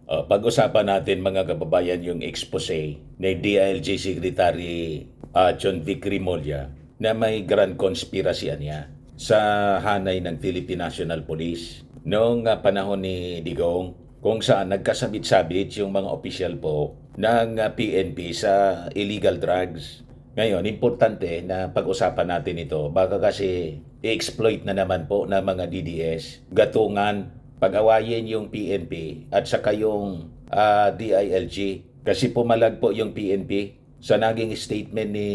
Pag-usapan natin mga kababayan yung expose ni DILG Secretary John Vic Rimulya na may grand conspiracy niya sa hanay ng Philippine National Police noong panahon ni Digong, kung saan nagkasabit-sabit yung mga opisyal po ng PNP sa illegal drugs. Ngayon, importante na pag-usapan natin ito, baka kasi i-exploit na naman po ng mga DDS, gatungan, pag-awayin yung PNP at saka yung DILG. Kasi pumalag po yung PNP sa naging statement ni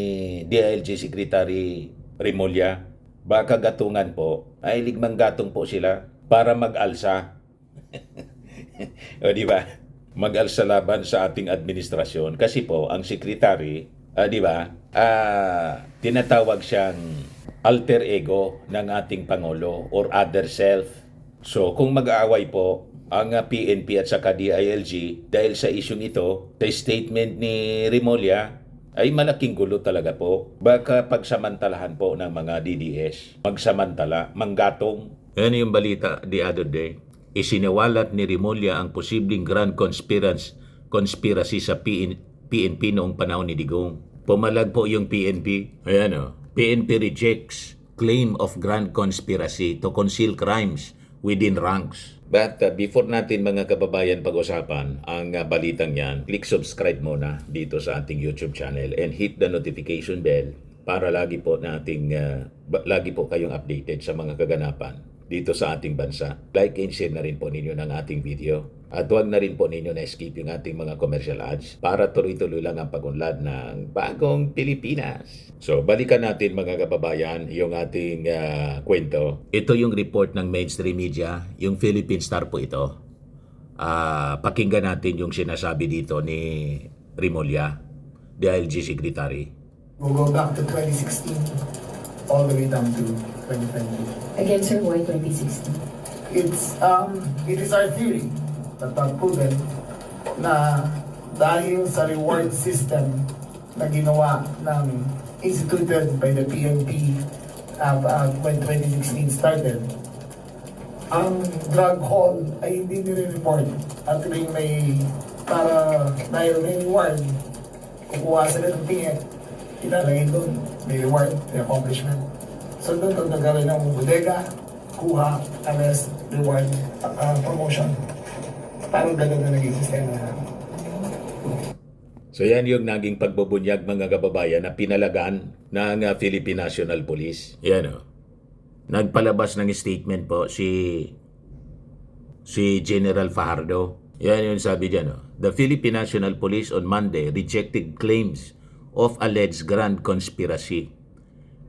DILG Secretary Rimulya. Baka gatungan po, ay ligmang gatong po sila para mag-alsa. O di ba? Mag-alsa laban sa ating administrasyon. Kasi po, ang secretary, di ba, tinatawag siyang alter ego ng ating Pangulo or other self. So, kung mag-aaway po ang PNP at saka DILG dahil sa isyong ito, sa statement ni Rimulya, ay malaking gulo talaga po. Baka pagsamantalahan po ng mga DDS, magsamantala, manggatong. Yan yung balita the other day. Isiniwalat ni Rimulya ang posibleng grand conspiracy sa PNP noong panahon ni Digong. Pumalag po yung PNP. Ayan o. PNP rejects claim of grand conspiracy to conceal crimes within ranks. But before natin mga kababayan pag-usapan ang balitang yan, click subscribe muna dito sa ating YouTube channel and hit the notification bell para lagi po kayong updated sa mga kaganapan dito sa ating bansa. Like and share na rin po ninyo ng ating video. At huwag na rin po ninyo na-skip yung ating mga commercial ads para tuloy-tuloy lang ang pagunlad ng bagong Pilipinas. So, balikan natin mga kababayan yung ating kwento. Ito yung report ng mainstream media, yung Philippine Star po ito. Pakinggan natin yung sinasabi dito ni Rimulya, DILG Secretary. We'll go back to 2016 all the way down to 2020. Again, sir, why 2016? It is our theory that proven na dahil sa reward system na ginawa ng instituted by the PNP when 2016 started, ang drug haul ay hindi nire-report at may para dahil may reward, kukuha sila ng tingin, ilalagay doon, may reward, may accomplishment. So doon nagkaroon ng bodega, kuha, arrest, reward, promotion. Parang gano'n na naging sistema na. So yan yung naging pagbubunyag mga kababayan na pinalagan ng Philippine National Police. Yan o. Nagpalabas ng statement po si General Fajardo. Yan yung sabi dyan o. The Philippine National Police on Monday rejected claims of alleged grand conspiracy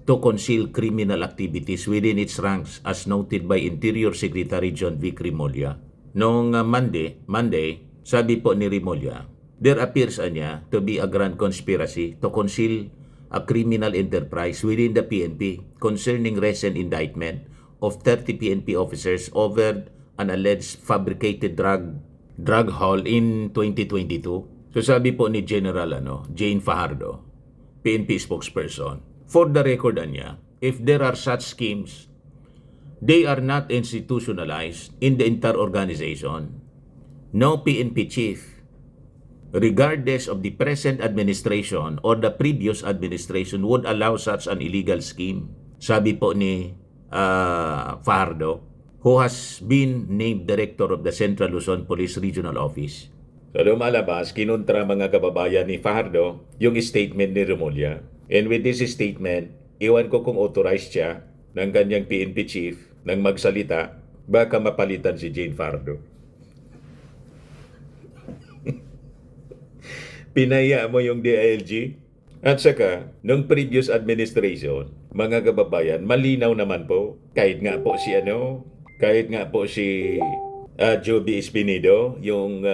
to conceal criminal activities within its ranks as noted by Interior Secretary John Vic Rimulya. Noong Monday, sabi po ni Rimulya, there appears to be a grand conspiracy to conceal a criminal enterprise within the PNP concerning recent indictment of 30 PNP officers over an alleged fabricated drug haul in 2022. So sabi po ni General Jane Fajardo, PNP spokesperson, for the record if there are such schemes, they are not institutionalized in the entire organization. No PNP chief, regardless of the present administration or the previous administration, would allow such an illegal scheme. Sabi po ni Fajardo, who has been named Director of the Central Luzon Police Regional Office. So lumalabas, kinontra mga kababayan ni Fajardo yung statement ni Rimulya. And with this statement, iwan ko kung authorized siya ng kanyang PNP chief nang magsalita, baka mapalitan si Jane Fajardo. Pinaya mo yung DILG. At saka, nung previous administration, mga kababayan, malinaw naman po, kahit nga po si Joby Espinido, yung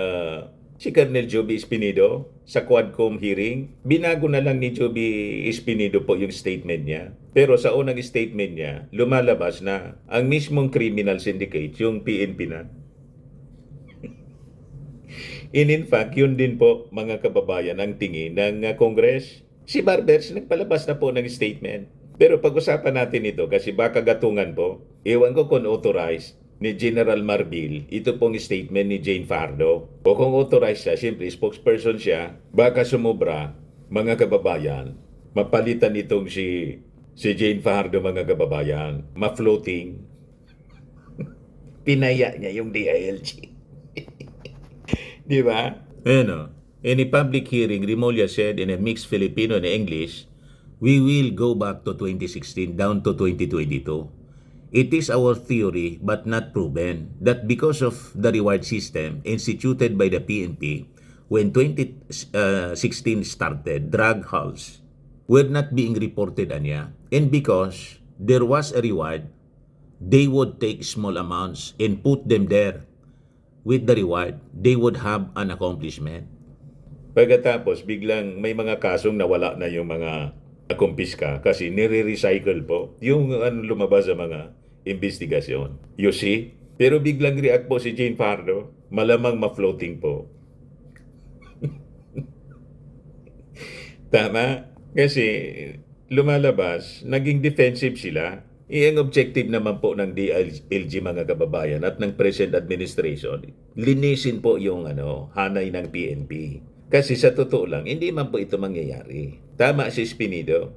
si Colonel Joby Espinido, sa Quadcom hearing, binago na lang ni Joby Espinido po yung statement niya. Pero sa unang statement niya, lumalabas na ang mismong criminal syndicate, yung PNP na. In fact, yun din po mga kababayan ang tingin ng Congress. Si Barbers nagpalabas na po ng statement. Pero pag-usapan natin ito kasi baka gatungan po, ewan ko kung authorized ni General Marbil, ito pong statement ni Jane Fardo. O kung authorized siya, siyempre spokesperson siya, baka sumobra, mga kababayan, mapalitan itong si Jane Fardo, mga kababayan, ma-floating, pinaya niya yung DILG. Di ba? Ano? In a public hearing, Remulla said in a mixed Filipino and English, "We will go back to 2016 down to 2022. It is our theory but not proven that because of the reward system instituted by the PNP when 2016 started, drug hauls were not being reported anya. And because there was a reward, they would take small amounts and put them there. With the reward, they would have an accomplishment." Pagkatapos, biglang may mga kasong nawala na yung mga kumpiska kasi nire-recycle po yung lumabas sa mga investigasyon. You see? Pero biglang react po si Jane Pardo, malamang ma-floating po. Tama? Kasi lumalabas, naging defensive sila. Ang objective naman po ng DILG, mga kababayan, at ng present administration, linisin po yung hanay ng PNP. Kasi sa totoo lang, hindi man po ito mangyayari. Tama si Espinido.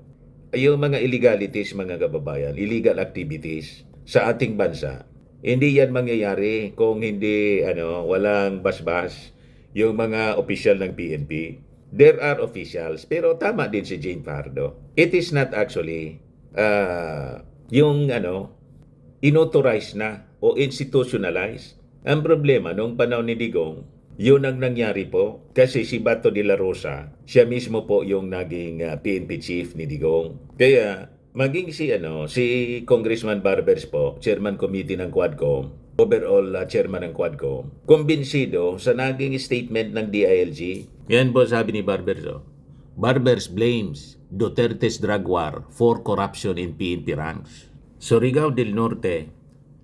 Yung mga illegalities, mga kababayan, illegal activities sa ating bansa, hindi yan mangyayari kung hindi walang basbas yung mga opisyal ng PNP. There are officials, pero tama din si Jane Pardo. It is not actually yung inauthorize na o institutionalized. Ang problema nung panahon ni Digong, yun ang nangyari po kasi si Bato de la Rosa, siya mismo po yung naging PNP chief ni Digong. Kaya maging si Congressman Barbers po, chairman committee ng Quadcom, overall chairman ng Quadcom, kumbinsido sa naging statement ng DILG. Yan po sabi ni Barbers. Barbers blames Duterte's drug war for corruption in PNP ranks. Surigao del Norte,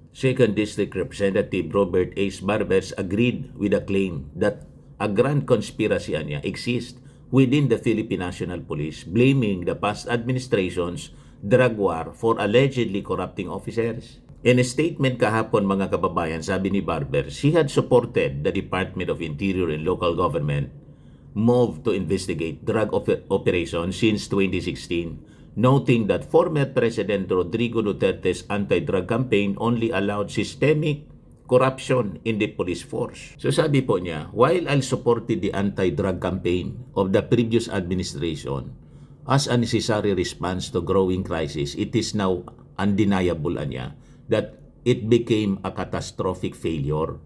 2nd District Representative Robert Ace Barbers agreed with the claim that a grand conspiracy exists within the Philippine National Police, blaming the past administration's drug war for allegedly corrupting officers. In a statement kahapon, mga kababayan, sabi ni Barbers, he had supported the Department of Interior and Local Government move to investigate drug operations since 2016, noting that former President Rodrigo Duterte's anti-drug campaign only allowed systemic corruption in the police force. So sabi po niya, while I supported the anti-drug campaign of the previous administration as a necessary response to growing crisis, it is now undeniable that it became a catastrophic failure.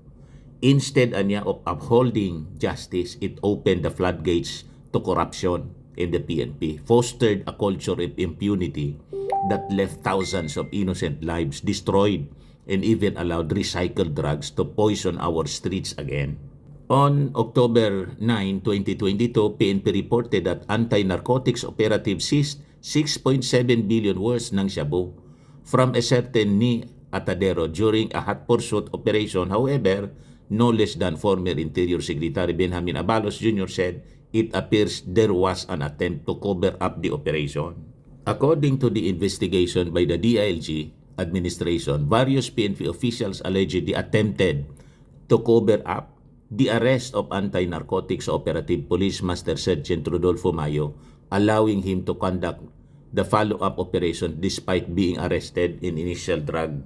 Instead of upholding justice, it opened the floodgates to corruption in the PNP, fostered a culture of impunity that left thousands of innocent lives destroyed, and even allowed recycled drugs to poison our streets again. On October 9, 2022, PNP reported that anti-narcotics operatives seized 6.7 billion worth ng shabu from a certain Ni Atadero during a hot pursuit operation. However, no less than former Interior Secretary Benjamin Abalos Jr. said it appears there was an attempt to cover up the operation. According to the investigation by the DILG administration, various PNP officials allegedly attempted to cover up the arrest of anti-narcotics operative Police Master Sergeant Rodolfo Mayo, allowing him to conduct the follow-up operation despite being arrested in initial drug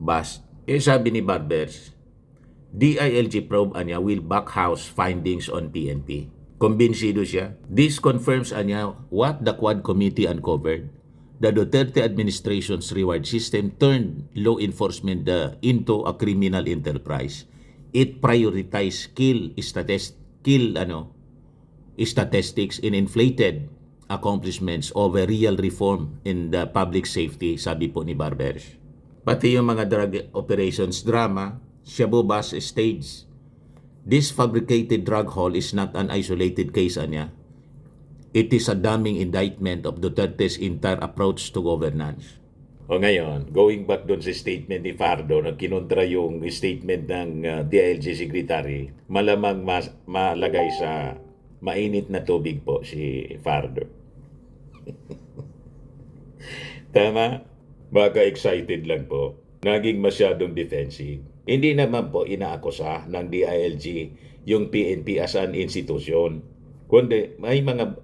bust. Sabi ni Barbers, DILG probe will backhouse findings on PNP. Kumbinsido siya. This confirms what the Quad Committee uncovered. The Duterte administration's reward system turned law enforcement into a criminal enterprise. It prioritized statistics and inflated accomplishments over real reform in the public safety, sabi po ni Barbers. Pati yung mga drug operations drama, shabu bus stage. This fabricated drug haul is not an isolated case It is a damning indictment of Duterte's entire approach to governance. O ngayon, going back doon sa statement ni Fardo na kinontra yung statement ng DILG Secretary, malamang malagay sa mainit na tubig po si Fardo. Tama? Baka excited lang po naging masyadong defensive. Hindi naman po inaakusa ng DILG yung PNP as an institution. Kundi may mga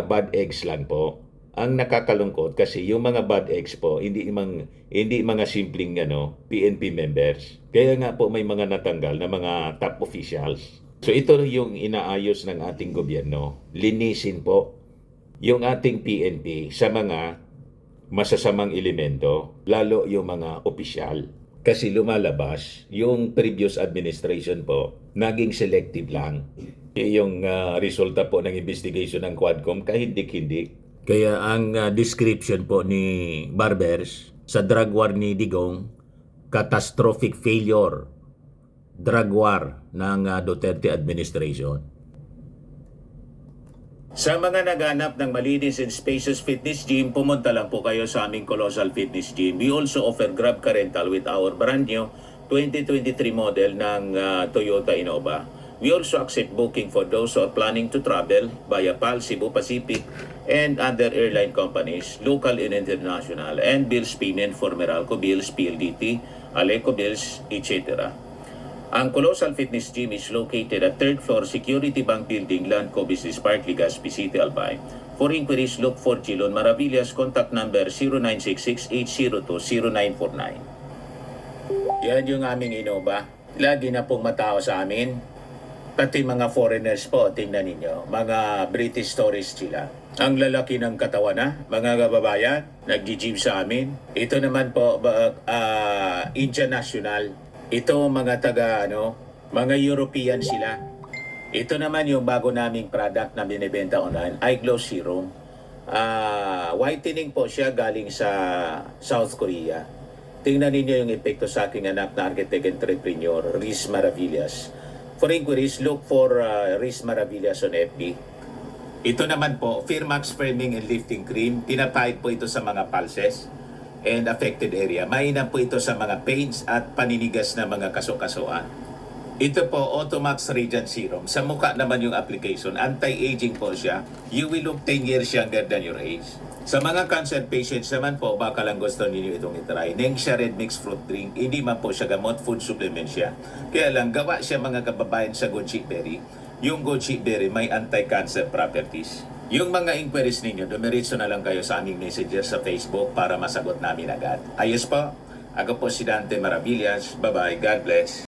bad eggs lang po. Ang nakakalungkot kasi yung mga bad eggs po hindi mga simpleng PNP members. Kaya nga po may mga natanggal na mga top officials. So ito yung inaayos ng ating gobyerno. Linisin po yung ating PNP sa mga masasamang elemento, lalo yung mga opisyal. Kasi lumalabas, yung previous administration po, naging selective lang. Yung resulta po ng investigation ng Quadcom, kahit hindi. Kaya ang description po ni Barbers sa drug war ni Digong, catastrophic failure, drug war ng Duterte administration. Sa mga naghanap ng malinis and spacious fitness gym, pumunta lang po kayo sa aming Colossal Fitness Gym. We also offer Grab Car Rental with our brand new 2023 model ng Toyota Innova. We also accept booking for those who are planning to travel via PAL, Cebu Pacific, and other airline companies, local and international, and bills payment for Meralco Bills, PLDT, Aleco Bills, etc. Ang Colossal Fitness Gym is located at 3rd floor Security Bank Building, Landco Business Park, Legazpi City, Albay. For inquiries, look for Gilon Maravillas. Contact number 0966-802-0949. Yan yung aming Innova. Lagi na pong matao sa amin. Pati mga foreigners po, tingnan ninyo. Mga British tourists sila. Ang lalaki ng katawan na, mga kababayan, nag-gym sa amin. Ito naman po, Indian National. Ito mga mga European sila. Ito naman yung bago naming product na binibenta online, Eye Glow Serum. Whitening po siya galing sa South Korea. Tingnan ninyo yung epekto sa aking anak na architect entrepreneur, Riz Maravillas. For inquiries, look for Riz Maravillas on FB. Ito naman po, Firmax Firming and Lifting Cream. Pinapahid po ito sa mga pulses and affected area. Mainam po ito sa mga pains at paninigas na mga kaso-kasuan. Ito po, Automax Radiant Serum. Sa mukha naman yung application. Anti-aging po siya. You will look 10 years younger than your age. Sa mga cancer patients naman po, baka lang gusto ninyo itong itry. Nengxia Red Mixed Fruit Drink. Hindi man po siya gamot, food supplement siya. Kaya lang, gawa siya mga kababayan sa goji berry. Yung goji berry may anti-cancer properties. Yung mga inquiries ninyo, dumiritso na lang kayo sa aming messenger sa Facebook para masagot namin agad. Ayos po. Ako po si Dante Maravillas. Bye-bye. God bless.